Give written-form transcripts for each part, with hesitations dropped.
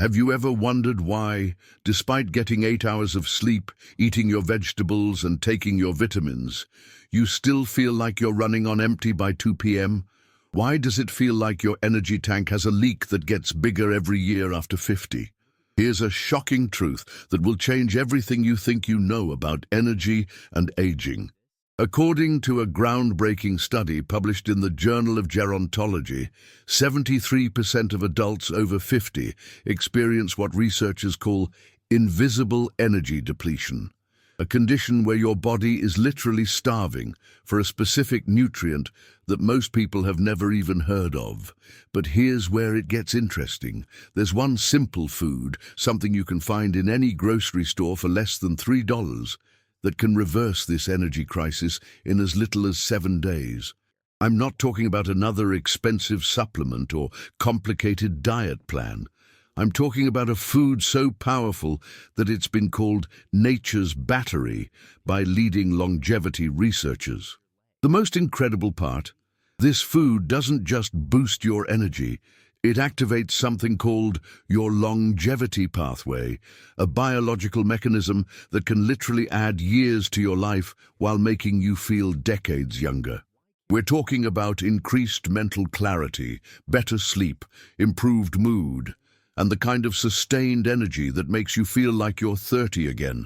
Have you ever wondered why, despite getting 8 hours of sleep, eating your vegetables and taking your vitamins, you still feel like you're running on empty by 2 p.m.? Why does it feel like your energy tank has a leak that gets bigger every year after 50? Here's a shocking truth that will change everything you think you know about energy and aging. According to a groundbreaking study published in the Journal of Gerontology, 73% of adults over 50 experience what researchers call invisible energy depletion, a condition where your body is literally starving for a specific nutrient that most people have never even heard of. But here's where it gets interesting. There's one simple food, something you can find in any grocery store for less than $3, that can reverse this energy crisis in as little as 7 days. I'm not talking about another expensive supplement or complicated diet plan. I'm talking about a food so powerful that it's been called nature's battery by leading longevity researchers. The most incredible part, this food doesn't just boost your energy, it activates something called your longevity pathway, a biological mechanism that can literally add years to your life while making you feel decades younger. We're talking about increased mental clarity, better sleep, improved mood, and the kind of sustained energy that makes you feel like you're 30 again.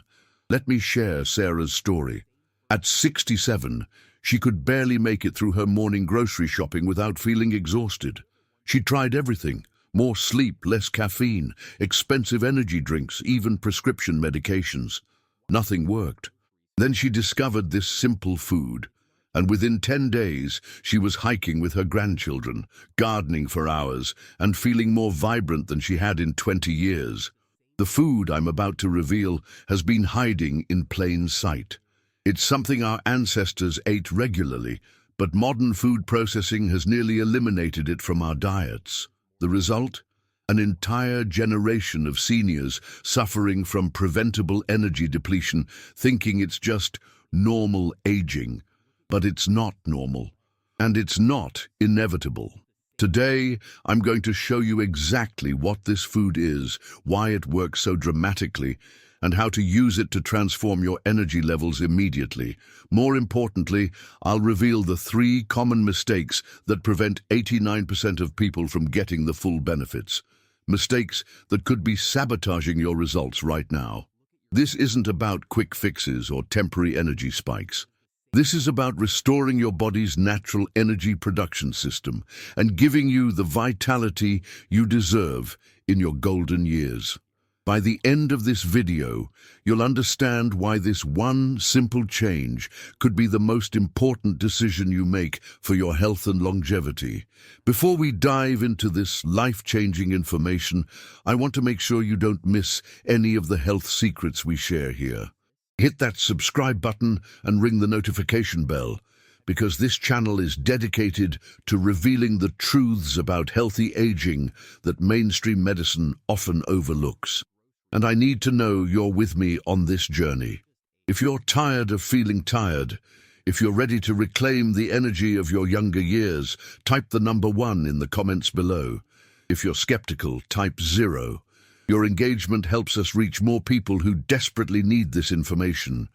Let me share Sarah's story. At 67, she could barely make it through her morning grocery shopping without feeling exhausted. She tried everything: more sleep, less caffeine, expensive energy drinks, even prescription medications. Nothing worked. Then she discovered this simple food, and within 10 days she was hiking with her grandchildren, gardening for hours, and feeling more vibrant than she had in 20 years. The food I'm about to reveal has been hiding in plain sight. It's something our ancestors ate regularly, but modern food processing has nearly eliminated it from our diets. The result? An entire generation of seniors suffering from preventable energy depletion, thinking it's just normal aging. But it's not normal, and it's not inevitable. Today, I'm going to show you exactly what this food is, why it works so dramatically, and how to use it to transform your energy levels immediately. More importantly, I'll reveal the 3 common mistakes that prevent 89% of people from getting the full benefits. Mistakes that could be sabotaging your results right now. This isn't about quick fixes or temporary energy spikes. This is about restoring your body's natural energy production system and giving you the vitality you deserve in your golden years. By the end of this video, you'll understand why this one simple change could be the most important decision you make for your health and longevity. Before we dive into this life-changing information, I want to make sure you don't miss any of the health secrets we share here. Hit that subscribe button and ring the notification bell, because this channel is dedicated to revealing the truths about healthy aging that mainstream medicine often overlooks. And I need to know you're with me on this journey. If you're tired of feeling tired, if you're ready to reclaim the energy of your younger years, type the number 1 in the comments below. If you're skeptical, type 0. Your engagement helps us reach more people who desperately need this information.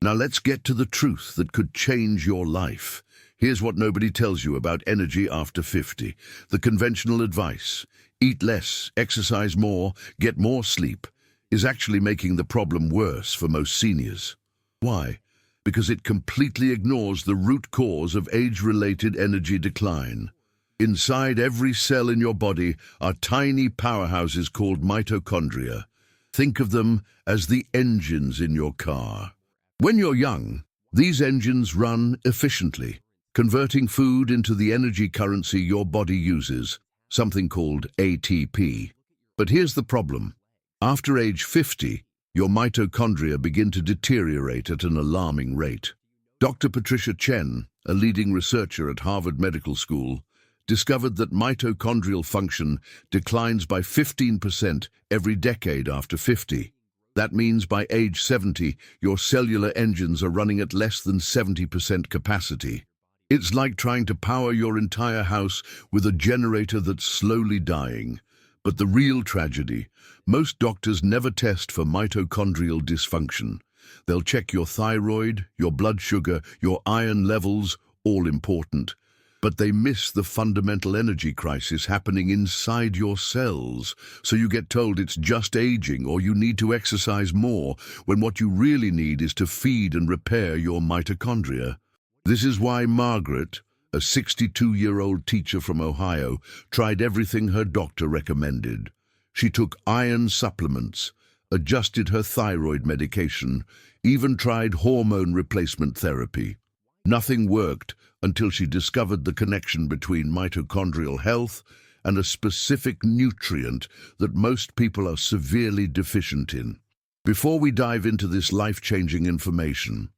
Now let's get to the truth that could change your life. Here's what nobody tells you about energy after 50. The conventional advice, eat less, exercise more, get more sleep, is actually making the problem worse for most seniors. Why? Because it completely ignores the root cause of age-related energy decline. Inside every cell in your body are tiny powerhouses called mitochondria. Think of them as the engines in your car. When you're young, these engines run efficiently, converting food into the energy currency your body uses, something called ATP. But here's the problem. After age 50, your mitochondria begin to deteriorate at an alarming rate. Dr. Patricia Chen, a leading researcher at Harvard Medical School, discovered that mitochondrial function declines by 15% every decade after 50. That means by age 70, your cellular engines are running at less than 70% capacity. It's like trying to power your entire house with a generator that's slowly dying. But the real tragedy, most doctors never test for mitochondrial dysfunction. They'll check your thyroid, your blood sugar, your iron levels, all important. But they miss the fundamental energy crisis happening inside your cells. So you get told it's just aging or you need to exercise more, when what you really need is to feed and repair your mitochondria. This is why Margaret, a 62-year-old teacher from Ohio, tried everything her doctor recommended. She took iron supplements, adjusted her thyroid medication, even tried hormone replacement therapy. Nothing worked until she discovered the connection between mitochondrial health and a specific nutrient that most people are severely deficient in. Before we dive into this life-changing information,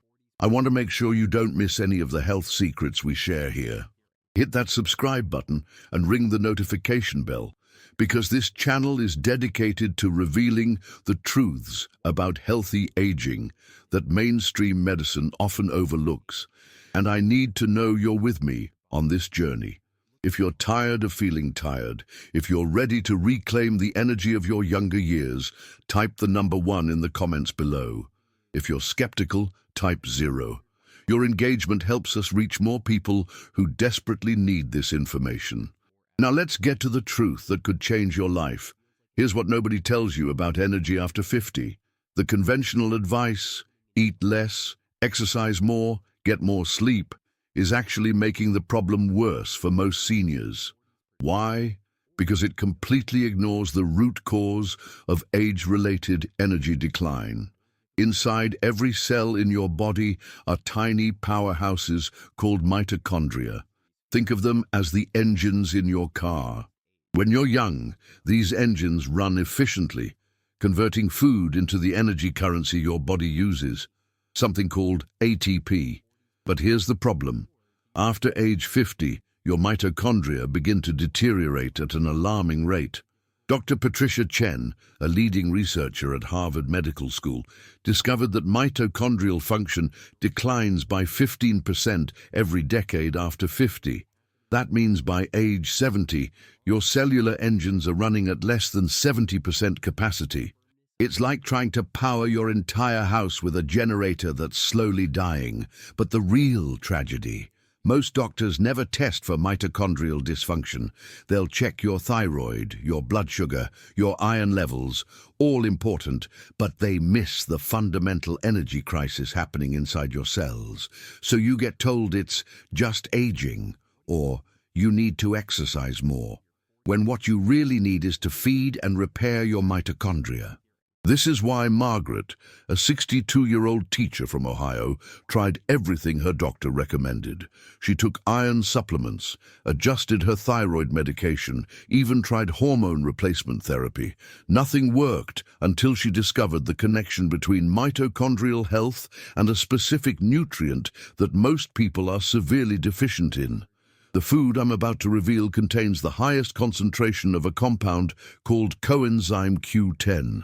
I want to make sure you don't miss any of the health secrets we share here. Hit that subscribe button and ring the notification bell, because this channel is dedicated to revealing the truths about healthy aging that mainstream medicine often overlooks. And I need to know you're with me on this journey. If you're tired of feeling tired, if you're ready to reclaim the energy of your younger years, type the number 1 in the comments below. If you're skeptical, type 0. Your engagement helps us reach more people who desperately need this information. Now let's get to the truth that could change your life. Here's what nobody tells you about energy after 50. The conventional advice, eat less, exercise more, get more sleep, is actually making the problem worse for most seniors. Why? Because it completely ignores the root cause of age-related energy decline. Inside every cell in your body are tiny powerhouses called mitochondria. Think of them as the engines in your car. When you're young, these engines run efficiently, converting food into the energy currency your body uses, something called ATP. But here's the problem. After age 50, your mitochondria begin to deteriorate at an alarming rate. Dr. Patricia Chen, a leading researcher at Harvard Medical School, discovered that mitochondrial function declines by 15% every decade after 50. That means by age 70, your cellular engines are running at less than 70% capacity. It's like trying to power your entire house with a generator that's slowly dying. But the real tragedy, most doctors never test for mitochondrial dysfunction. They'll check your thyroid, your blood sugar, your iron levels, all important, but they miss the fundamental energy crisis happening inside your cells. So you get told it's just aging, or you need to exercise more, when what you really need is to feed and repair your mitochondria. This is why Margaret, a 62-year-old teacher from Ohio, tried everything her doctor recommended. She took iron supplements, adjusted her thyroid medication, even tried hormone replacement therapy. Nothing worked until she discovered the connection between mitochondrial health and a specific nutrient that most people are severely deficient in. The food I'm about to reveal contains the highest concentration of a compound called coenzyme Q10.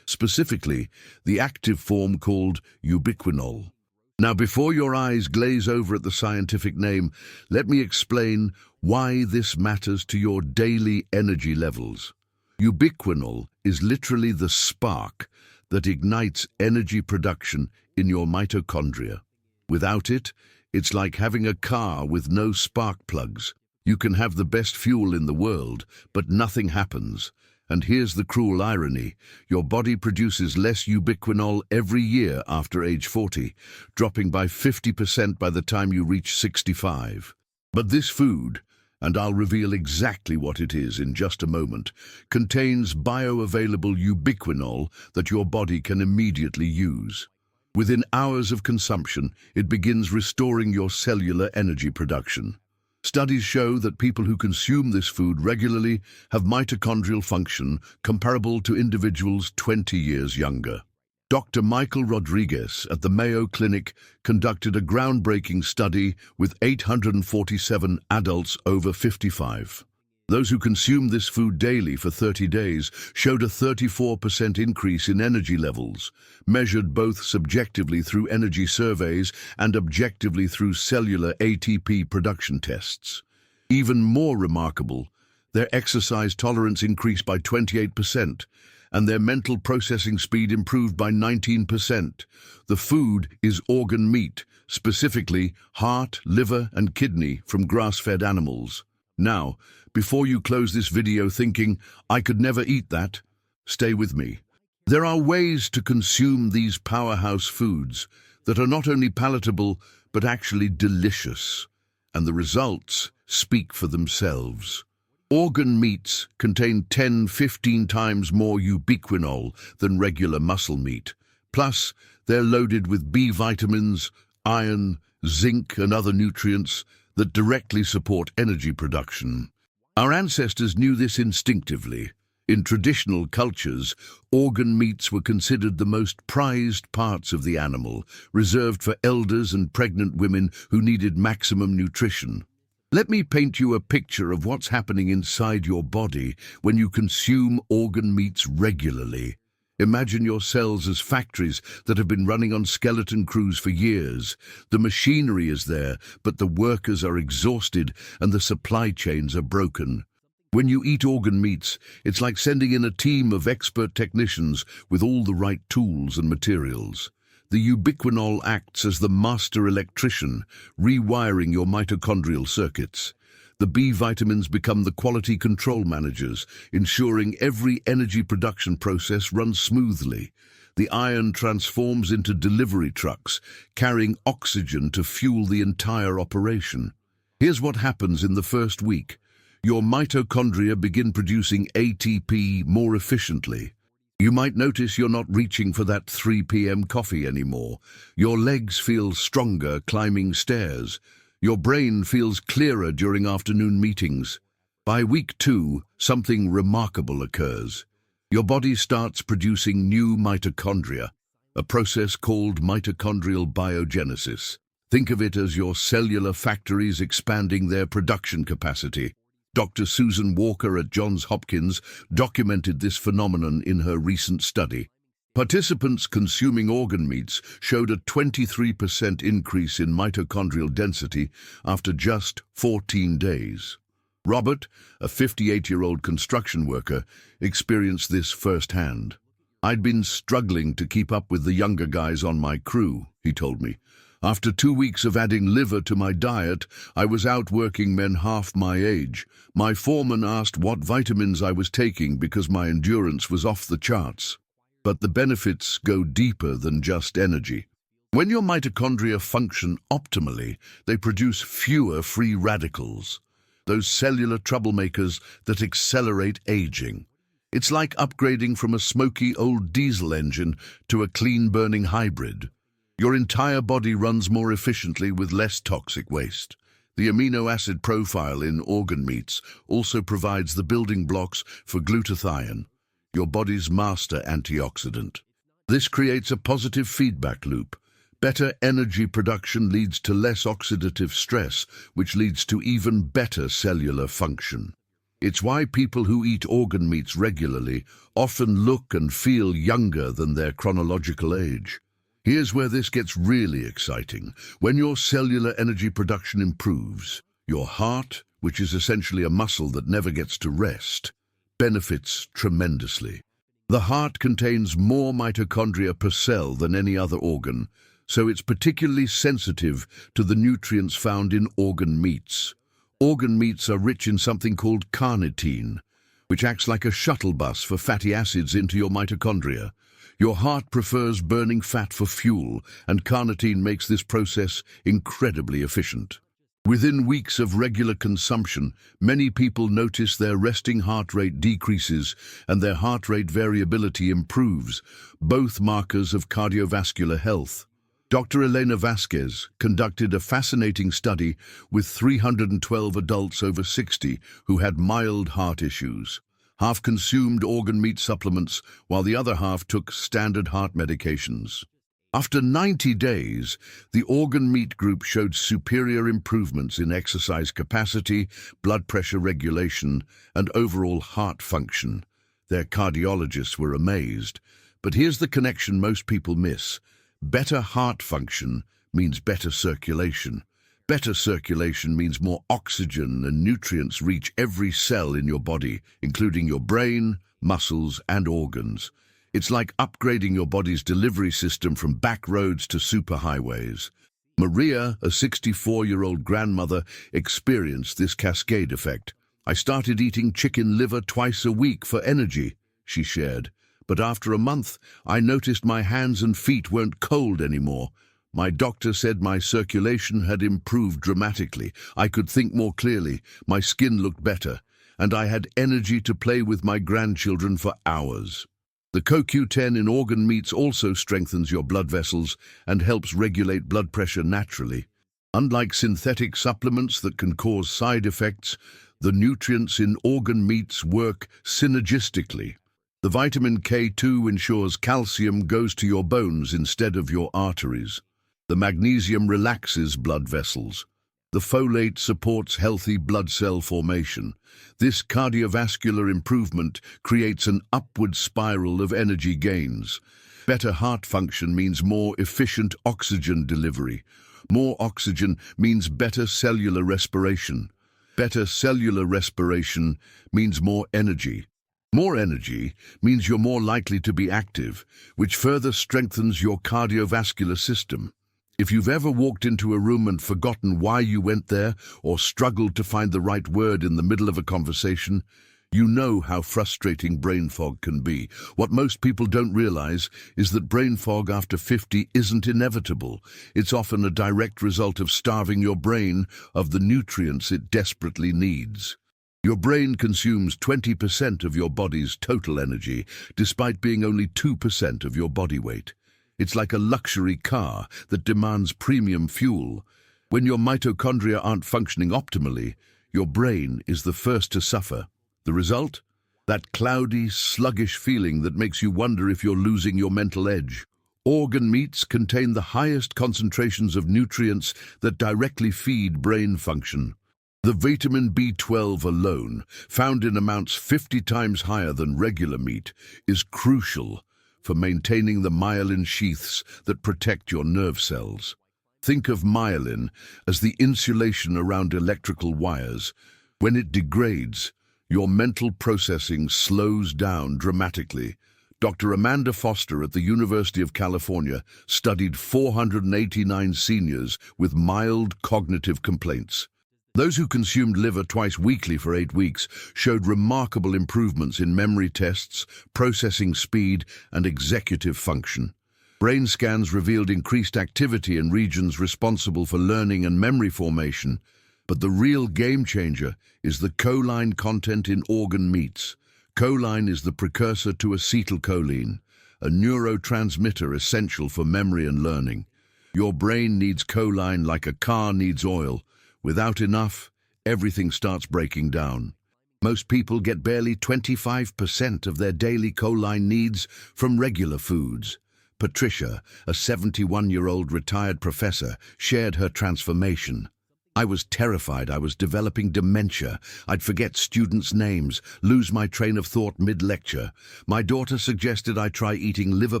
Specifically, the active form called ubiquinol. Now, before your eyes glaze over at the scientific name, let me explain why this matters to your daily energy levels. Ubiquinol is literally the spark that ignites energy production in your mitochondria. Without it, it's like having a car with no spark plugs. You can have the best fuel in the world, but nothing happens. And here's the cruel irony. Your body produces less ubiquinol every year after age 40, dropping by 50% by the time you reach 65. But this food, and I'll reveal exactly what it is in just a moment, contains bioavailable ubiquinol that your body can immediately use. Within hours of consumption, it begins restoring your cellular energy production. Studies show that people who consume this food regularly have mitochondrial function comparable to individuals 20 years younger. Dr. Michael Rodriguez at the Mayo Clinic conducted a groundbreaking study with 847 adults over 55. Those who consumed this food daily for 30 days showed a 34% increase in energy levels, measured both subjectively through energy surveys and objectively through cellular ATP production tests. Even more remarkable, Their exercise tolerance increased by 28%, and their mental processing speed improved by 19%. The food is organ meat, specifically heart, liver, and kidney from grass-fed animals. Now, before you close this video thinking, I could never eat that, stay with me. There are ways to consume these powerhouse foods that are not only palatable, but actually delicious, and the results speak for themselves. Organ meats contain 10–15 times more ubiquinol than regular muscle meat. Plus, they're loaded with B vitamins, iron, zinc, and other nutrients that directly support energy production. Our ancestors knew this instinctively. In traditional cultures, organ meats were considered the most prized parts of the animal, reserved for elders and pregnant women who needed maximum nutrition. Let me paint you a picture of what's happening inside your body when you consume organ meats regularly. Imagine your cells as factories that have been running on skeleton crews for years. The machinery is there, but the workers are exhausted and the supply chains are broken. When you eat organ meats, it's like sending in a team of expert technicians with all the right tools and materials. The ubiquinol acts as the master electrician, rewiring your mitochondrial circuits. The B vitamins become the quality control managers, ensuring every energy production process runs smoothly. The iron transforms into delivery trucks, carrying oxygen to fuel the entire operation. Here's what happens in the first week. Your mitochondria begin producing ATP more efficiently. You might notice you're not reaching for that 3 p.m. coffee anymore. Your legs feel stronger climbing stairs. Your brain feels clearer during afternoon meetings. By week 2, something remarkable occurs. Your body starts producing new mitochondria, a process called mitochondrial biogenesis. Think of it as your cellular factories expanding their production capacity. Dr. Susan Walker at Johns Hopkins documented this phenomenon in her recent study. Participants consuming organ meats showed a 23% increase in mitochondrial density after just 14 days. Robert, a 58-year-old construction worker, experienced this firsthand. "I'd been struggling to keep up with the younger guys on my crew," he told me. "After 2 weeks of adding liver to my diet, I was outworking men half my age. My foreman asked what vitamins I was taking because my endurance was off the charts." But the benefits go deeper than just energy. When your mitochondria function optimally, they produce fewer free radicals, those cellular troublemakers that accelerate aging. It's like upgrading from a smoky old diesel engine to a clean-burning hybrid. Your entire body runs more efficiently with less toxic waste. The amino acid profile in organ meats also provides the building blocks for glutathione, your body's master antioxidant. This creates a positive feedback loop. Better energy production leads to less oxidative stress, which leads to even better cellular function. It's why people who eat organ meats regularly often look and feel younger than their chronological age. Here's where this gets really exciting. When your cellular energy production improves, your heart, which is essentially a muscle that never gets to rest, benefits tremendously. The heart contains more mitochondria per cell than any other organ, so it's particularly sensitive to the nutrients found in organ meats. Organ meats are rich in something called carnitine, which acts like a shuttle bus for fatty acids into your mitochondria. Your heart prefers burning fat for fuel, and carnitine makes this process incredibly efficient. Within weeks of regular consumption, many people notice their resting heart rate decreases and their heart rate variability improves, both markers of cardiovascular health. Dr. Elena Vasquez conducted a fascinating study with 312 adults over 60 who had mild heart issues. Half consumed organ meat supplements, while the other half took standard heart medications. After 90 days, the organ meat group showed superior improvements in exercise capacity, blood pressure regulation, and overall heart function. Their cardiologists were amazed. But here's the connection most people miss. Better heart function means better circulation. Better circulation means more oxygen and nutrients reach every cell in your body, including your brain, muscles, and organs. It's like upgrading your body's delivery system from back roads to superhighways. Maria, a 64-year-old grandmother, experienced this cascade effect. "I started eating chicken liver twice a week for energy," she shared. "But after a month, I noticed my hands and feet weren't cold anymore. My doctor said my circulation had improved dramatically. I could think more clearly, my skin looked better, and I had energy to play with my grandchildren for hours." The CoQ10 in organ meats also strengthens your blood vessels and helps regulate blood pressure naturally. Unlike synthetic supplements that can cause side effects, the nutrients in organ meats work synergistically. The vitamin K2 ensures calcium goes to your bones instead of your arteries. The magnesium relaxes blood vessels. The folate supports healthy blood cell formation. This cardiovascular improvement creates an upward spiral of energy gains. Better heart function means more efficient oxygen delivery. More oxygen means better cellular respiration. Better cellular respiration means more energy. More energy means you're more likely to be active, which further strengthens your cardiovascular system. If you've ever walked into a room and forgotten why you went there or struggled to find the right word in the middle of a conversation, you know how frustrating brain fog can be. What most people don't realize is that brain fog after 50 isn't inevitable. It's often a direct result of starving your brain of the nutrients it desperately needs. Your brain consumes 20% of your body's total energy, despite being only 2% of your body weight. It's like a luxury car that demands premium fuel. When your mitochondria aren't functioning optimally, your brain is the first to suffer. The result? That cloudy, sluggish feeling that makes you wonder if you're losing your mental edge. Organ meats contain the highest concentrations of nutrients that directly feed brain function. The vitamin B12 alone, found in amounts 50 times higher than regular meat, is crucial for maintaining the myelin sheaths that protect your nerve cells. Think of myelin as the insulation around electrical wires. When it degrades, your mental processing slows down dramatically. Dr. Amanda Foster at the University of California studied 489 seniors with mild cognitive complaints. Those who consumed liver twice weekly for 8 weeks showed remarkable improvements in memory tests, processing speed, and executive function. Brain scans revealed increased activity in regions responsible for learning and memory formation. But the real game changer is the choline content in organ meats. Choline is the precursor to acetylcholine, a neurotransmitter essential for memory and learning. Your brain needs choline like a car needs oil. Without enough, everything starts breaking down. Most people get barely 25% of their daily choline needs from regular foods. Patricia, a 71-year-old retired professor, shared her transformation. "I was terrified I was developing dementia. I'd forget students' names, lose my train of thought mid-lecture. My daughter suggested I try eating liver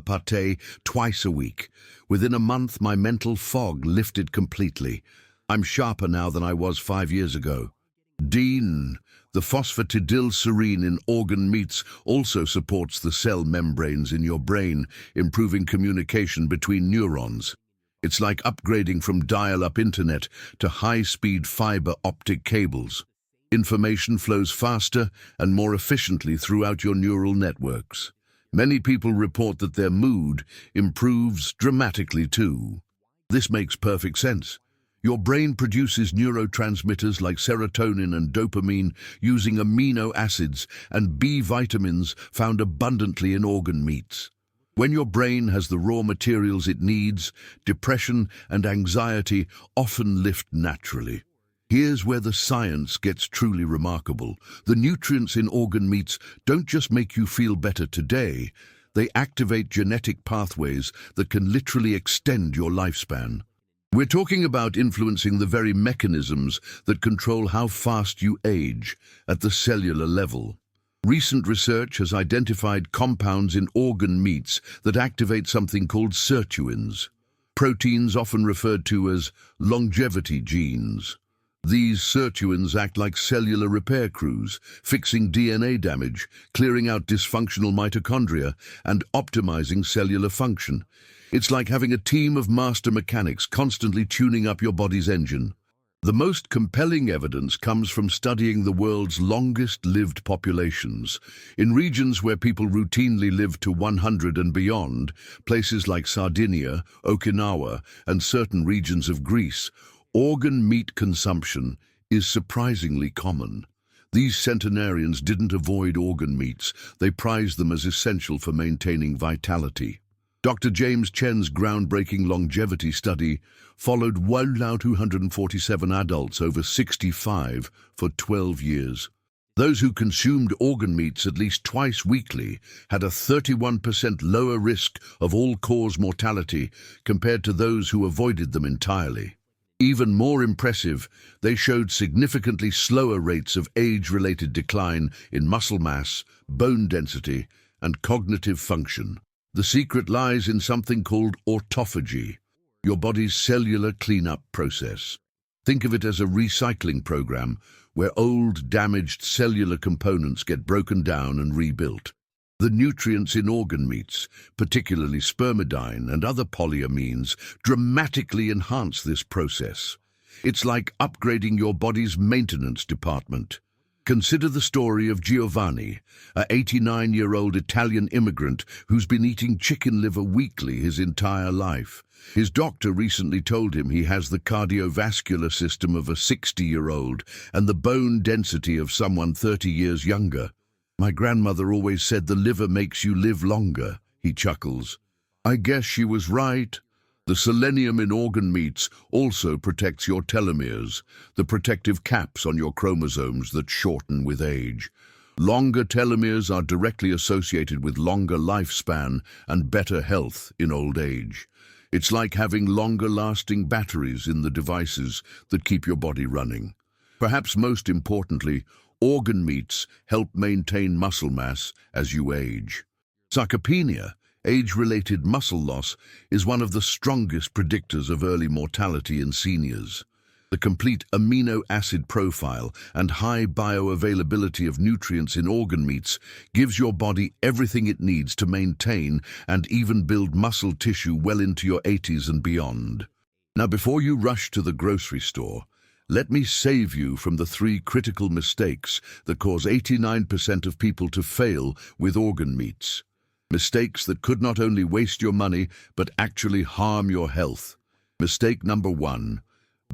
pâté twice a week. Within a month, my mental fog lifted completely. I'm sharper now than I was 5 years ago." Dean, the phosphatidylserine in organ meats also supports the cell membranes in your brain, improving communication between neurons. It's like upgrading from dial-up internet to high-speed fiber optic cables. Information flows faster and more efficiently throughout your neural networks. Many people report that their mood improves dramatically too. This makes perfect sense. Your brain produces neurotransmitters like serotonin and dopamine using amino acids and B vitamins found abundantly in organ meats. When your brain has the raw materials it needs, depression and anxiety often lift naturally. Here's where the science gets truly remarkable. The nutrients in organ meats don't just make you feel better today, they activate genetic pathways that can literally extend your lifespan. We're talking about influencing the very mechanisms that control how fast you age at the cellular level. Recent research has identified compounds in organ meats that activate something called sirtuins. proteins often referred to as longevity genes. These sirtuins act like cellular repair crews, fixing DNA damage, clearing out dysfunctional mitochondria, and optimizing cellular function. It's like having a team of master mechanics constantly tuning up your body's engine. The most compelling evidence comes from studying the world's longest-lived populations. In regions where people routinely live to 100 and beyond, places like Sardinia, Okinawa, and certain regions of Greece, organ meat consumption is surprisingly common. These centenarians didn't avoid organ meats, they prized them as essential for maintaining vitality. Dr. James Chen's groundbreaking longevity study followed 1,247 adults over 65 for 12 years. Those who consumed organ meats at least twice weekly had a 31% lower risk of all-cause mortality compared to those who avoided them entirely. Even more impressive, they showed significantly slower rates of age-related decline in muscle mass, bone density, and cognitive function. The secret lies in something called autophagy, your body's cellular cleanup process. Think of it as a recycling program where old, damaged cellular components get broken down and rebuilt. The nutrients in organ meats, particularly spermidine and other polyamines, dramatically enhance this process. It's like upgrading your body's maintenance department. Consider the story of Giovanni, an 89-year-old Italian immigrant who's been eating chicken liver weekly his entire life. His doctor recently told him he has the cardiovascular system of a 60-year-old and the bone density of someone 30 years younger. "My grandmother always said the liver makes you live longer," he chuckles. I guess she was right. The selenium in organ meats also protects your telomeres, the protective caps on your chromosomes that shorten with age. Longer telomeres are directly associated with longer lifespan and better health in old age. It's like having longer-lasting batteries in the devices that keep your body running. Perhaps most importantly, organ meats help maintain muscle mass as you age. Sarcopenia, age-related muscle loss, is one of the strongest predictors of early mortality in seniors. The complete amino acid profile and high bioavailability of nutrients in organ meats gives your body everything it needs to maintain and even build muscle tissue well into your 80s and beyond. Now, before you rush to the grocery store, let me save you from the 3 critical mistakes that cause 89% of people to fail with organ meats. Mistakes that could not only waste your money, but actually harm your health. Mistake number 1,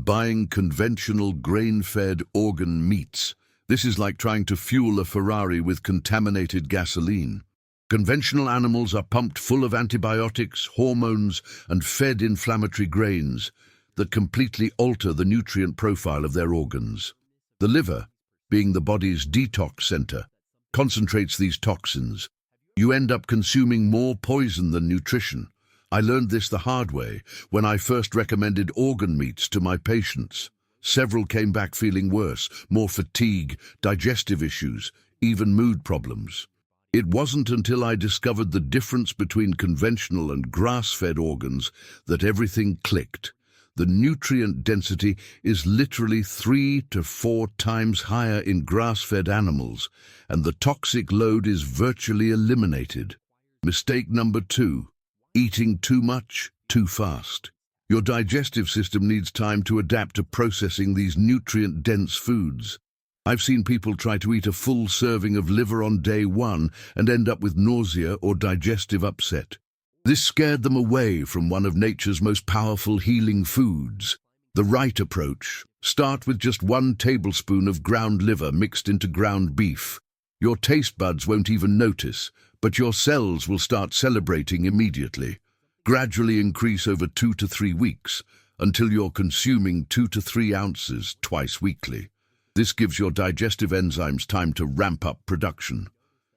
buying conventional grain-fed organ meats. This is like trying to fuel a Ferrari with contaminated gasoline. Conventional animals are pumped full of antibiotics, hormones, and fed inflammatory grains that completely alter the nutrient profile of their organs. The liver, being the body's detox center, concentrates these toxins. You end up consuming more poison than nutrition. I learned this the hard way when I first recommended organ meats to my patients. Several came back feeling worse, more fatigue, digestive issues, even mood problems. It wasn't until I discovered the difference between conventional and grass-fed organs that everything clicked. The nutrient density is literally 3 to 4 times higher in grass-fed animals, and the toxic load is virtually eliminated. Mistake number 2, eating too much, too fast. Your digestive system needs time to adapt to processing these nutrient-dense foods. I've seen people try to eat a full serving of liver on day 1 and end up with nausea or digestive upset. This scared them away from one of nature's most powerful healing foods. The right approach: start with just 1 tablespoon of ground liver mixed into ground beef. Your taste buds won't even notice, but your cells will start celebrating immediately. Gradually increase over 2 to 3 weeks until you're consuming 2 to 3 ounces twice weekly. This gives your digestive enzymes time to ramp up production.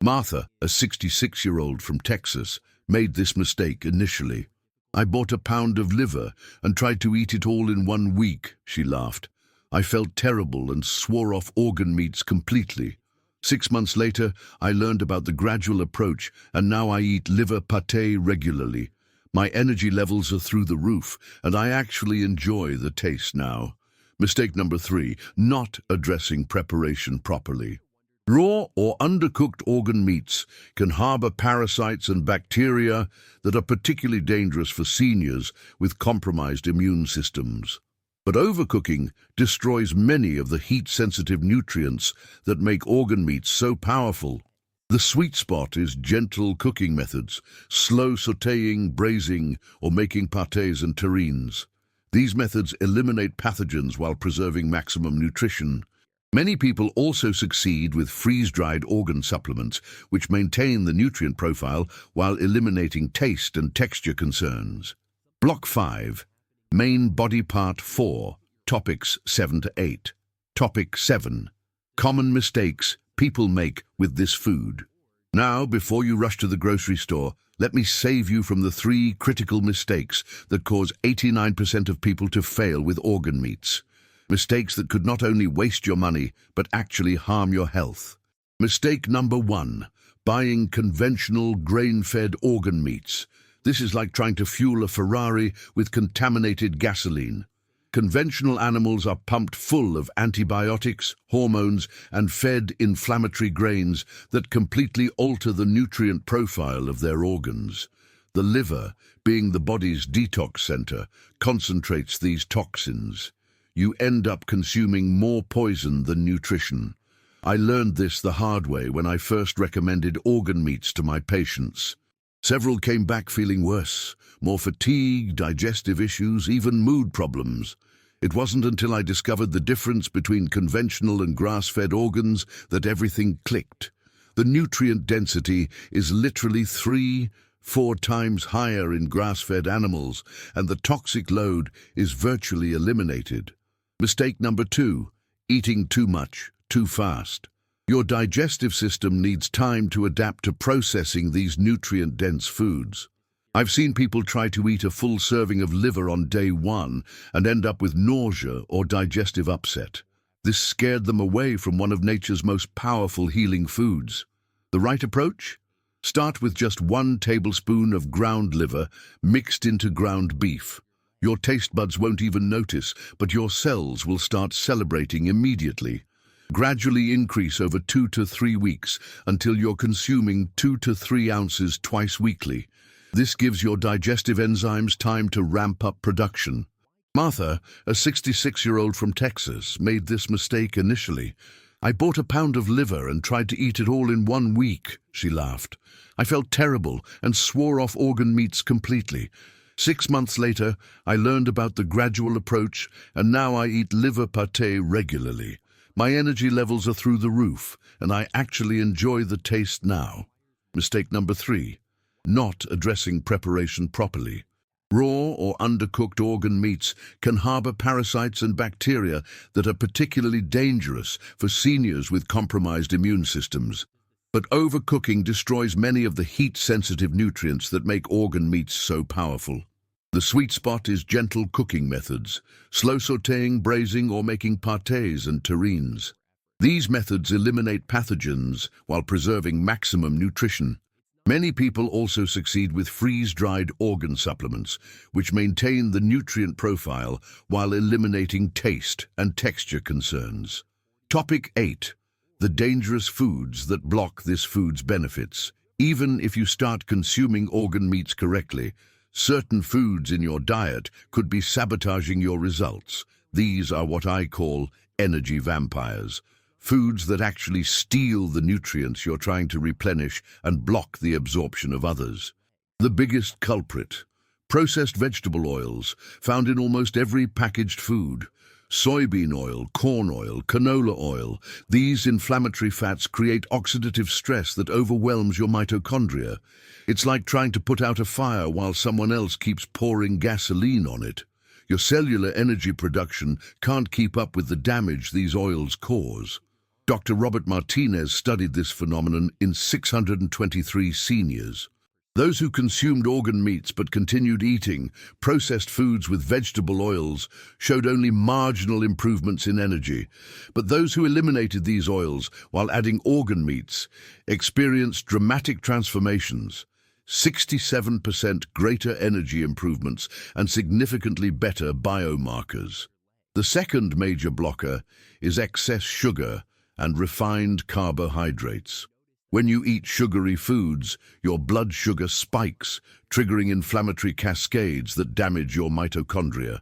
Martha, a 66-year-old from Texas, made this mistake initially. "I bought a pound of liver and tried to eat it all in 1 week," she laughed. "I felt terrible and swore off organ meats completely. 6 months later, I learned about the gradual approach, and now I eat liver pâté regularly. My energy levels are through the roof, and I actually enjoy the taste now. Mistake number 3, not addressing preparation properly. Raw or undercooked organ meats can harbor parasites and bacteria that are particularly dangerous for seniors with compromised immune systems. But overcooking destroys many of the heat-sensitive nutrients that make organ meats so powerful. The sweet spot is gentle cooking methods, slow sautéing, braising, or making pâtés and terrines. These methods eliminate pathogens while preserving maximum nutrition. Many people also succeed with freeze-dried organ supplements, which maintain the nutrient profile while eliminating taste and texture concerns. Block 5. Main Body Part 4, Topics 7 to 8. Topic 7. Common mistakes people make with this food. Now, before you rush to the grocery store, let me save you from the 3 critical mistakes that cause 89% of people to fail with organ meats. Mistakes that could not only waste your money, but actually harm your health. Mistake number 1. Buying conventional grain-fed organ meats. This is like trying to fuel a Ferrari with contaminated gasoline. Conventional animals are pumped full of antibiotics, hormones, and fed inflammatory grains that completely alter the nutrient profile of their organs. The liver, being the body's detox center, concentrates these toxins. You end up consuming more poison than nutrition. I learned this the hard way when I first recommended organ meats to my patients. Several came back feeling worse, more fatigue, digestive issues, even mood problems. It wasn't until I discovered the difference between conventional and grass-fed organs that everything clicked. The nutrient density is literally 3-4 times higher in grass-fed animals, and the toxic load is virtually eliminated. Mistake number 2, eating too much, too fast. Your digestive system needs time to adapt to processing these nutrient-dense foods. I've seen people try to eat a full serving of liver on day 1 and end up with nausea or digestive upset. This scared them away from one of nature's most powerful healing foods. The right approach? Start with just 1 tablespoon of ground liver mixed into ground beef. Your taste buds won't even notice, but your cells will start celebrating immediately. Gradually increase over 2 to 3 weeks until you're consuming 2 to 3 ounces twice weekly. This gives your digestive enzymes time to ramp up production. Martha, a 66-year-old from Texas, made this mistake initially. "I bought a pound of liver and tried to eat it all in 1 week," she laughed. "I felt terrible and swore off organ meats completely. 6 months later, I learned about the gradual approach, and now I eat liver pâté regularly. My energy levels are through the roof, and I actually enjoy the taste now." Mistake number 3. Not addressing preparation properly. Raw or undercooked organ meats can harbor parasites and bacteria that are particularly dangerous for seniors with compromised immune systems. But overcooking destroys many of the heat-sensitive nutrients that make organ meats so powerful. The sweet spot is gentle cooking methods, slow sautéing, braising, or making pâtés and terrines. These methods eliminate pathogens while preserving maximum nutrition. Many people also succeed with freeze-dried organ supplements, which maintain the nutrient profile while eliminating taste and texture concerns. Topic 8. The dangerous foods that block this food's benefits. Even if you start consuming organ meats correctly, certain foods in your diet could be sabotaging your results. These are what I call energy vampires. Foods that actually steal the nutrients you're trying to replenish and block the absorption of others. The biggest culprit: processed vegetable oils, found in almost every packaged food. Soybean oil, corn oil, canola oil. These inflammatory fats create oxidative stress that overwhelms your mitochondria. It's like trying to put out a fire while someone else keeps pouring gasoline on it. Your cellular energy production can't keep up with the damage these oils cause. Dr. Robert Martinez studied this phenomenon in 623 seniors. Those who consumed organ meats but continued eating processed foods with vegetable oils showed only marginal improvements in energy, but those who eliminated these oils while adding organ meats experienced dramatic transformations. 67% greater energy improvements, and significantly better biomarkers. The second major blocker is excess sugar and refined carbohydrates. When you eat sugary foods, your blood sugar spikes, triggering inflammatory cascades that damage your mitochondria.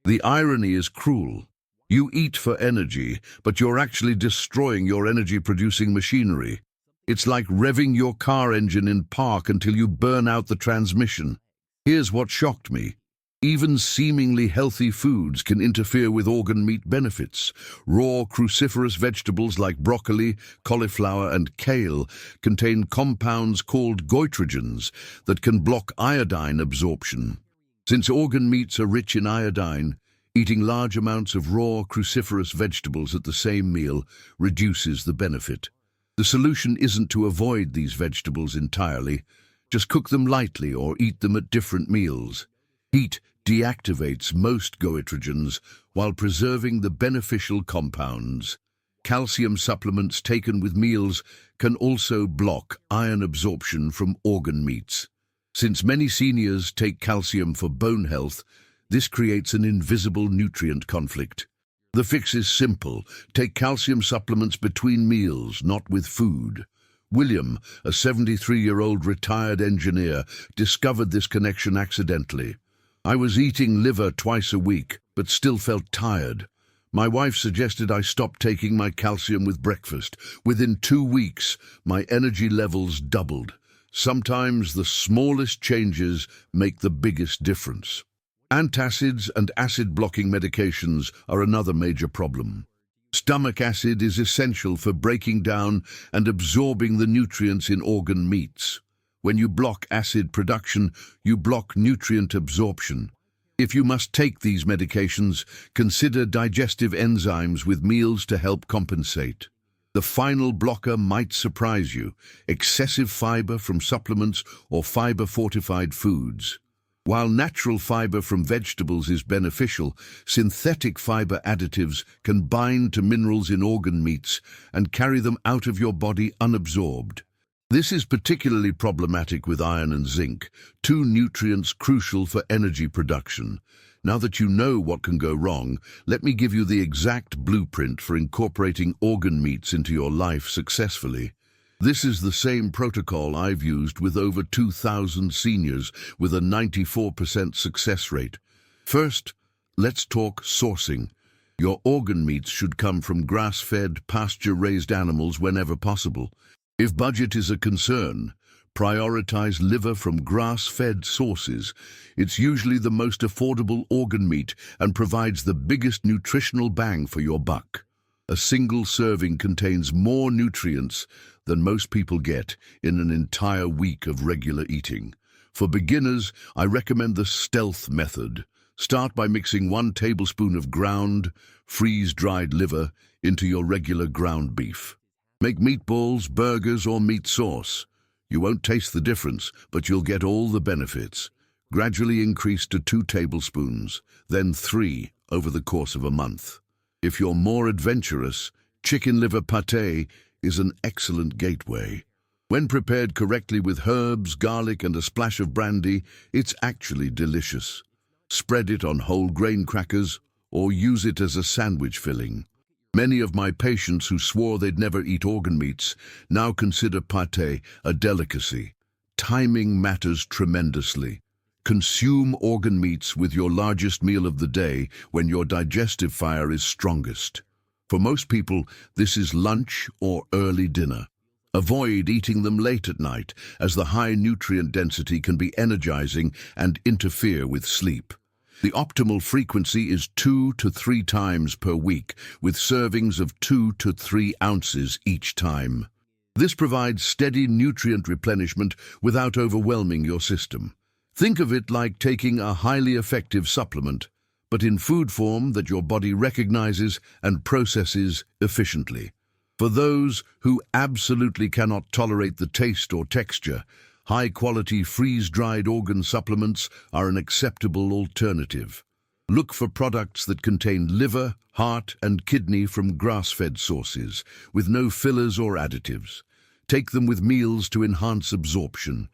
The irony is cruel. You eat for energy, but you're actually destroying your energy-producing machinery. It's like revving your car engine in park until you burn out the transmission. Here's what shocked me. Even seemingly healthy foods can interfere with organ meat benefits. Raw cruciferous vegetables like broccoli, cauliflower, and kale contain compounds called goitrogens that can block iodine absorption. Since organ meats are rich in iodine, eating large amounts of raw cruciferous vegetables at the same meal reduces the benefit. The solution isn't to avoid these vegetables entirely. Just cook them lightly or eat them at different meals. Heat deactivates most goitrogens while preserving the beneficial compounds. Calcium supplements taken with meals can also block iron absorption from organ meats. Since many seniors take calcium for bone health, this creates an invisible nutrient conflict. The fix is simple. Take calcium supplements between meals, not with food. William, a 73-year-old retired engineer, discovered this connection accidentally. I was eating liver twice a week, but still felt tired. My wife suggested I stop taking my calcium with breakfast. Within 2 weeks, my energy levels doubled. Sometimes the smallest changes make the biggest difference. Antacids and acid-blocking medications are another major problem. Stomach acid is essential for breaking down and absorbing the nutrients in organ meats. When you block acid production, you block nutrient absorption. If you must take these medications, consider digestive enzymes with meals to help compensate. The final blocker might surprise you: excessive fiber from supplements or fiber-fortified foods. While natural fiber from vegetables is beneficial, synthetic fiber additives can bind to minerals in organ meats and carry them out of your body unabsorbed. This is particularly problematic with iron and zinc, two nutrients crucial for energy production. Now that you know what can go wrong, let me give you the exact blueprint for incorporating organ meats into your life successfully. This is the same protocol I've used with over 2,000 seniors with a 94% success rate. First, let's talk sourcing. Your organ meats should come from grass-fed, pasture-raised animals whenever possible. If budget is a concern, prioritize liver from grass-fed sources. It's usually the most affordable organ meat and provides the biggest nutritional bang for your buck. A single serving contains more nutrients than most people get in an entire week of regular eating. For beginners, I recommend the stealth method. Start by mixing 1 tablespoon of ground, freeze-dried liver into your regular ground beef. Make meatballs, burgers, or meat sauce. You won't taste the difference, but you'll get all the benefits. Gradually increase to 2 tablespoons, then 3 over the course of a month. If you're more adventurous, chicken liver pâté is an excellent gateway. When prepared correctly with herbs, garlic, and a splash of brandy, it's actually delicious. Spread it on whole grain crackers or use it as a sandwich filling. Many of my patients who swore they'd never eat organ meats now consider pâté a delicacy. Timing matters tremendously. Consume organ meats with your largest meal of the day when your digestive fire is strongest. For most people, this is lunch or early dinner. Avoid eating them late at night, as the high nutrient density can be energizing and interfere with sleep. The optimal frequency is 2 to 3 times per week, with servings of 2 to 3 ounces each time. This provides steady nutrient replenishment without overwhelming your system. Think of it like taking a highly effective supplement, but in food form that your body recognizes and processes efficiently. For those who absolutely cannot tolerate the taste or texture, high-quality freeze-dried organ supplements are an acceptable alternative. Look for products that contain liver, heart, and kidney from grass-fed sources, with no fillers or additives. Take them with meals to enhance absorption.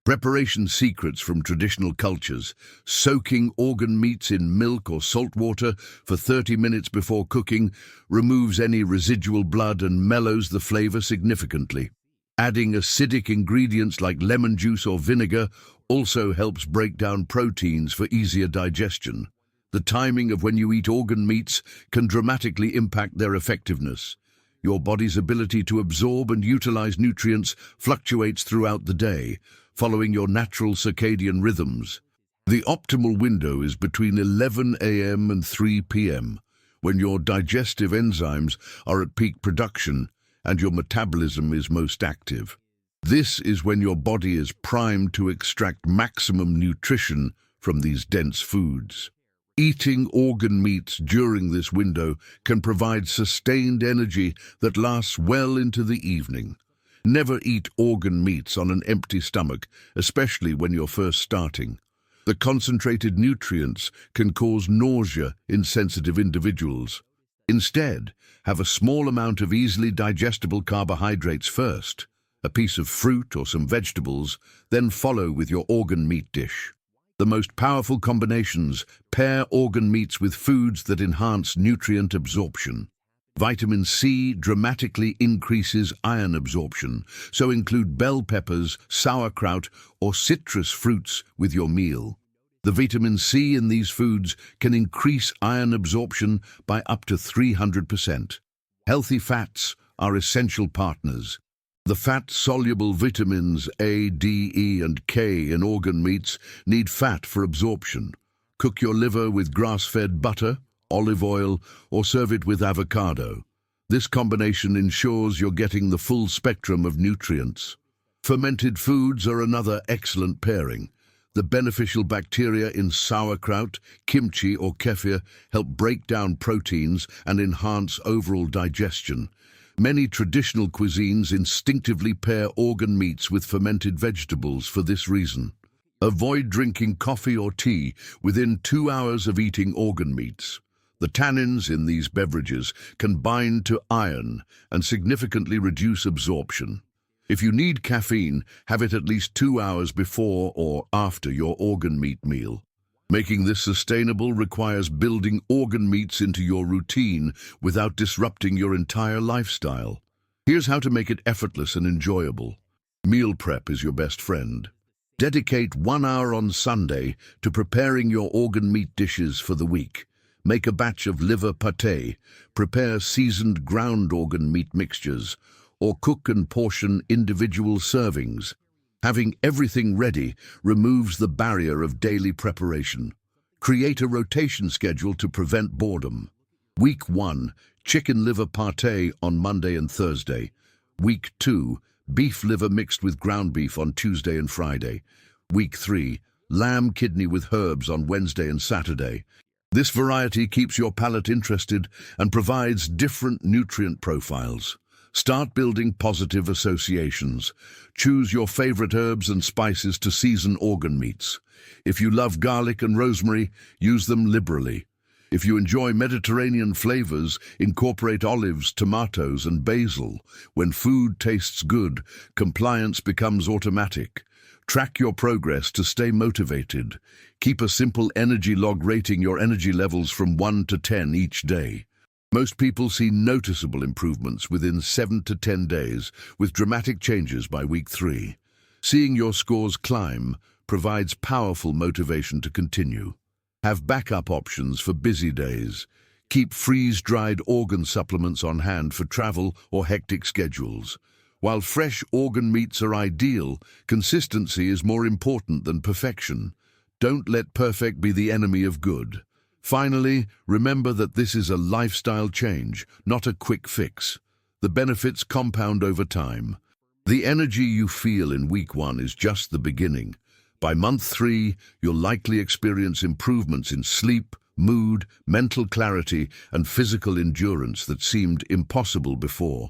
Preparation secrets from traditional cultures. Soaking organ meats in milk or salt water for 30 minutes before cooking removes any residual blood and mellows the flavor significantly. Adding acidic ingredients like lemon juice or vinegar also helps break down proteins for easier digestion. The timing of when you eat organ meats can dramatically impact their effectiveness. Your body's ability to absorb and utilize nutrients fluctuates throughout the day, following your natural circadian rhythms. The optimal window is between 11 a.m. and 3 p.m., when your digestive enzymes are at peak production and your metabolism is most active. This is when your body is primed to extract maximum nutrition from these dense foods. Eating organ meats during this window can provide sustained energy that lasts well into the evening. Never eat organ meats on an empty stomach, especially when you're first starting. The concentrated nutrients can cause nausea in sensitive individuals. Instead, have a small amount of easily digestible carbohydrates first, a piece of fruit or some vegetables, then follow with your organ meat dish. The most powerful combinations pair organ meats with foods that enhance nutrient absorption. Vitamin C dramatically increases iron absorption, so include bell peppers, sauerkraut, or citrus fruits with your meal. The vitamin C in these foods can increase iron absorption by up to 300%. Healthy fats are essential partners. The fat-soluble vitamins A, D, E, and K in organ meats need fat for absorption. Cook your liver with grass-fed butter, olive oil, or serve it with avocado. This combination ensures you're getting the full spectrum of nutrients. Fermented foods are another excellent pairing. The beneficial bacteria in sauerkraut, kimchi, or kefir help break down proteins and enhance overall digestion. Many traditional cuisines instinctively pair organ meats with fermented vegetables for this reason. Avoid drinking coffee or tea within 2 hours of eating organ meats. The tannins in these beverages can bind to iron and significantly reduce absorption. If you need caffeine, have it at least 2 hours before or after your organ meat meal. Making this sustainable requires building organ meats into your routine without disrupting your entire lifestyle. Here's how to make it effortless and enjoyable. Meal prep is your best friend. Dedicate 1 hour on Sunday to preparing your organ meat dishes for the week. Make a batch of liver pâté, prepare seasoned ground organ meat mixtures, or cook and portion individual servings. Having everything ready removes the barrier of daily preparation. Create a rotation schedule to prevent boredom. Week 1, chicken liver pâté on Monday and Thursday. Week 2, beef liver mixed with ground beef on Tuesday and Friday. Week 3, lamb kidney with herbs on Wednesday and Saturday. This variety keeps your palate interested and provides different nutrient profiles. Start building positive associations. Choose your favorite herbs and spices to season organ meats. If you love garlic and rosemary, use them liberally. If you enjoy Mediterranean flavors, incorporate olives, tomatoes, and basil. When food tastes good, compliance becomes automatic. Track your progress to stay motivated. Keep a simple energy log rating your energy levels from 1 to 10 each day. Most people see noticeable improvements within 7 to 10 days, with dramatic changes by week 3. Seeing your scores climb provides powerful motivation to continue. Have backup options for busy days. Keep freeze-dried organ supplements on hand for travel or hectic schedules. While fresh organ meats are ideal, consistency is more important than perfection. Don't let perfect be the enemy of good. Finally, remember that this is a lifestyle change, not a quick fix. The benefits compound over time. The energy you feel in week 1 is just the beginning. By month 3, you'll likely experience improvements in sleep, mood, mental clarity, and physical endurance that seemed impossible before.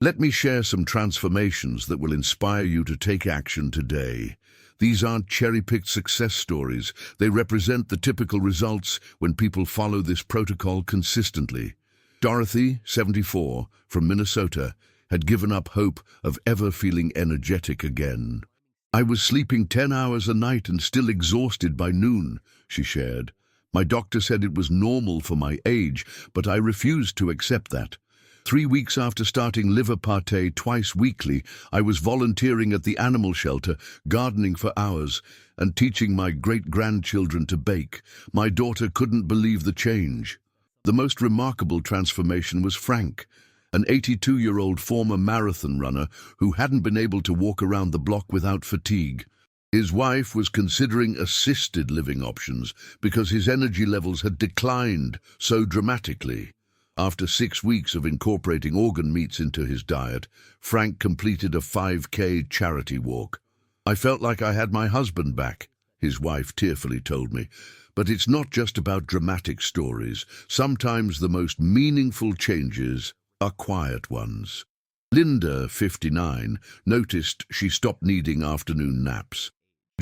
Let me share some transformations that will inspire you to take action today. These aren't cherry-picked success stories. They represent the typical results when people follow this protocol consistently. Dorothy, 74, from Minnesota, had given up hope of ever feeling energetic again. I was sleeping 10 hours a night and still exhausted by noon, she shared. My doctor said it was normal for my age, but I refused to accept that. 3 weeks after starting liver pate twice weekly, I was volunteering at the animal shelter, gardening for hours, and teaching my great-grandchildren to bake. My daughter couldn't believe the change. The most remarkable transformation was Frank, an 82-year-old former marathon runner who hadn't been able to walk around the block without fatigue. His wife was considering assisted living options because his energy levels had declined so dramatically. After 6 weeks of incorporating organ meats into his diet, Frank completed a 5K charity walk. I felt like I had my husband back, his wife tearfully told me. But it's not just about dramatic stories. Sometimes the most meaningful changes are quiet ones. Linda, 59, noticed she stopped needing afternoon naps.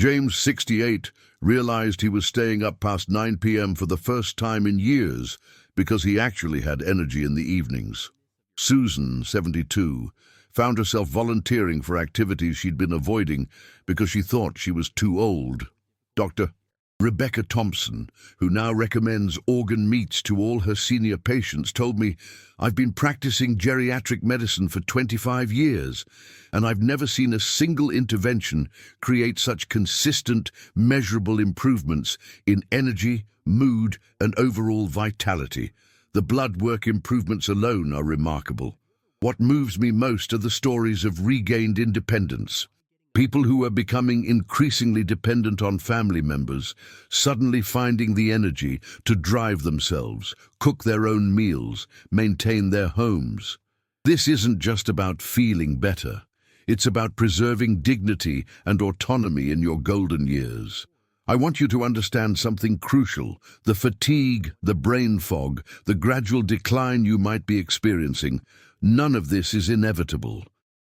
James, 68, realized he was staying up past 9 p.m. for the first time in years because he actually had energy in the evenings. Susan, 72, found herself volunteering for activities she'd been avoiding because she thought she was too old. Dr. Rebecca Thompson, who now recommends organ meats to all her senior patients, told me, "I've been practicing geriatric medicine for 25 years, and I've never seen a single intervention create such consistent, measurable improvements in energy, mood, and overall vitality. The blood work improvements alone are remarkable. What moves me most are the stories of regained independence. People who are becoming increasingly dependent on family members, suddenly finding the energy to drive themselves, cook their own meals, maintain their homes. This isn't just about feeling better. It's about preserving dignity and autonomy in your golden years. I want you to understand something crucial: the fatigue, the brain fog, the gradual decline you might be experiencing. None of this is inevitable.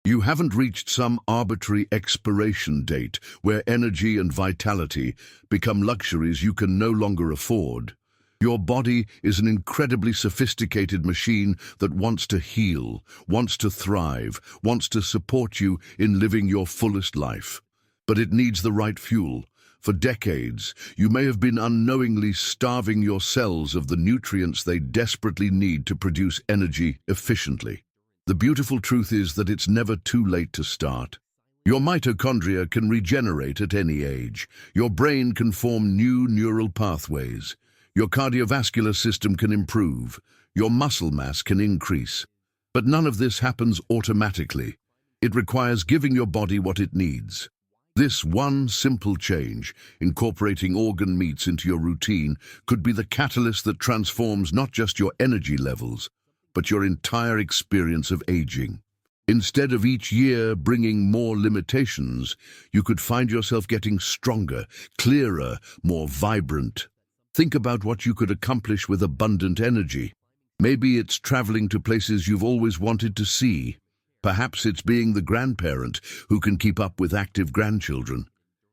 You haven't reached some arbitrary expiration date where energy and vitality become luxuries you can no longer afford. Your body is an incredibly sophisticated machine that wants to heal, wants to thrive, wants to support you in living your fullest life. But it needs the right fuel. For decades, you may have been unknowingly starving your cells of the nutrients they desperately need to produce energy efficiently. The beautiful truth is that it's never too late to start. Your mitochondria can regenerate at any age. Your brain can form new neural pathways. Your cardiovascular system can improve. Your muscle mass can increase. But none of this happens automatically. It requires giving your body what it needs. This one simple change, incorporating organ meats into your routine, could be the catalyst that transforms not just your energy levels, but your entire experience of aging. Instead of each year bringing more limitations, you could find yourself getting stronger, clearer, more vibrant. Think about what you could accomplish with abundant energy. Maybe it's traveling to places you've always wanted to see. Perhaps it's being the grandparent who can keep up with active grandchildren.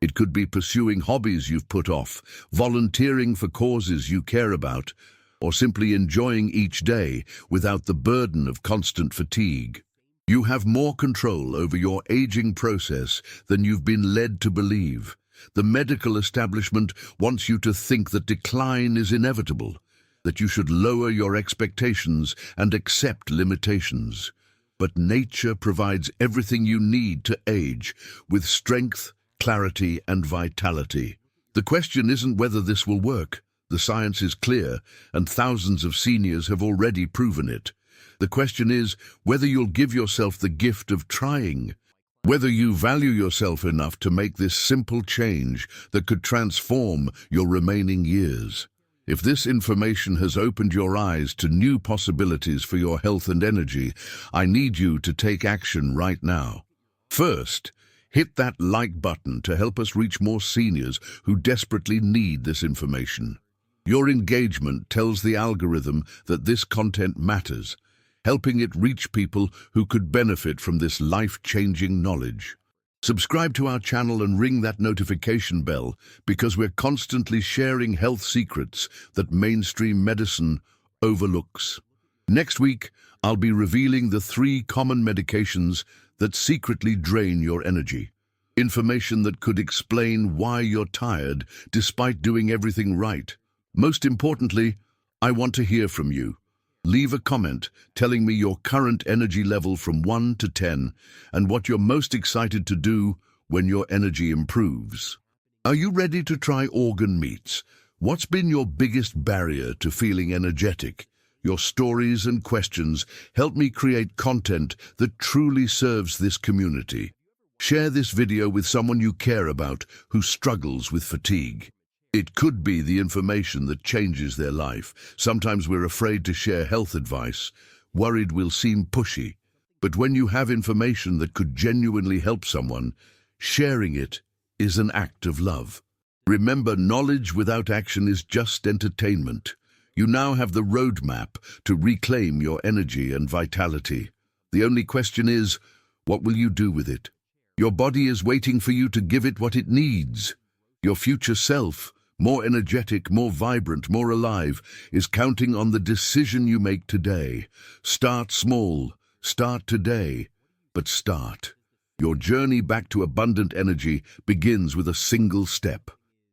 It could be pursuing hobbies you've put off, volunteering for causes you care about, or simply enjoying each day without the burden of constant fatigue. You have more control over your aging process than you've been led to believe. The medical establishment wants you to think that decline is inevitable, that you should lower your expectations and accept limitations. But nature provides everything you need to age, with strength, clarity, and vitality. The question isn't whether this will work. The science is clear, and thousands of seniors have already proven it. The question is whether you'll give yourself the gift of trying, whether you value yourself enough to make this simple change that could transform your remaining years. If this information has opened your eyes to new possibilities for your health and energy, I need you to take action right now. First, hit that like button to help us reach more seniors who desperately need this information. Your engagement tells the algorithm that this content matters, helping it reach people who could benefit from this life-changing knowledge. Subscribe to our channel and ring that notification bell because we're constantly sharing health secrets that mainstream medicine overlooks. Next week, I'll be revealing the 3 common medications that secretly drain your energy. Information that could explain why you're tired despite doing everything right. Most importantly, I want to hear from you. Leave a comment telling me your current energy level from 1 to 10 and what you're most excited to do when your energy improves. Are you ready to try organ meats? What's been your biggest barrier to feeling energetic? Your stories and questions help me create content that truly serves this community. Share this video with someone you care about who struggles with fatigue. It could be the information that changes their life. Sometimes we're afraid to share health advice, worried we'll seem pushy. But when you have information that could genuinely help someone, sharing it is an act of love. Remember, knowledge without action is just entertainment. You now have the roadmap to reclaim your energy and vitality. The only question is, what will you do with it? Your body is waiting for you to give it what it needs. Your future self, more energetic, more vibrant, more alive, is counting on the decision you make today. Start small, start today, but start. Your journey back to abundant energy begins with a single step.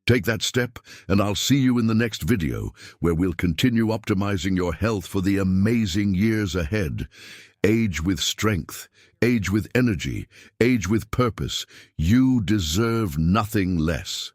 Take that step, and I'll see you in the next video, where we'll continue optimizing your health for the amazing years ahead. Age with strength, age with energy, age with purpose. You deserve nothing less.